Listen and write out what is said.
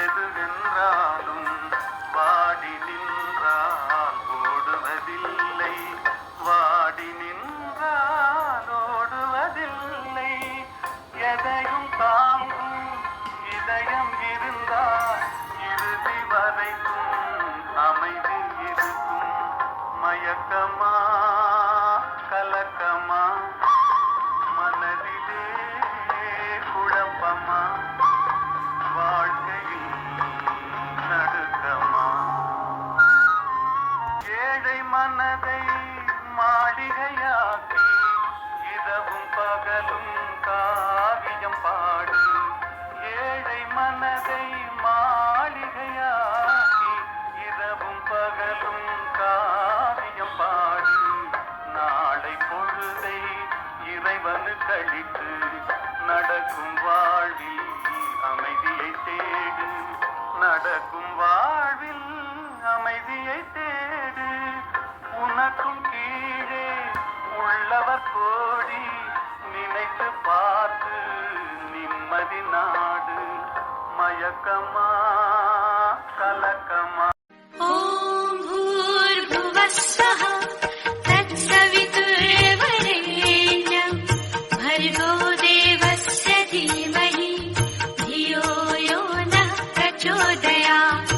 எதுவென்றாலும் வாடி நின்றால் ஓடுவதில்லை, வாடி நின்றால் ஓடுவதில்லை. எதையும் தாங்கும் இதயம் இருந்தால் இறுதி வரைக்கும் அமைதி இருக்கும். மயக்கமா கலக்கமா மனதிலே குழப்பமா வாழ்க்கையில் நடுக்கமா. ஏழை மனதை மாளிகையாக்கி இரவும் பகலும் காவியம் பாடி, ஏழை மனதை மாளிகையாக்கி இரவும் பகலும் காவியம் பாடி, நாளை பொழுதை இறைவனுக்கு அளித்து நடக்கும் வாழ்வில் அமைதியை தேடு, நடக்கும் வாழ்வில் அமைதியை தேடு. உனக்கும் கீழே உள்ளவர் கோடி நினைத்து பார்த்து நிம்மதி நாடு. மயக்கமா கலக்கமா. ஓம் பூர்புவஸ்ஸஹ தத்சவிதுர்வரெண்யம் भर्गो देवस्य धीमहि धियो यो नः प्रचोदयात्.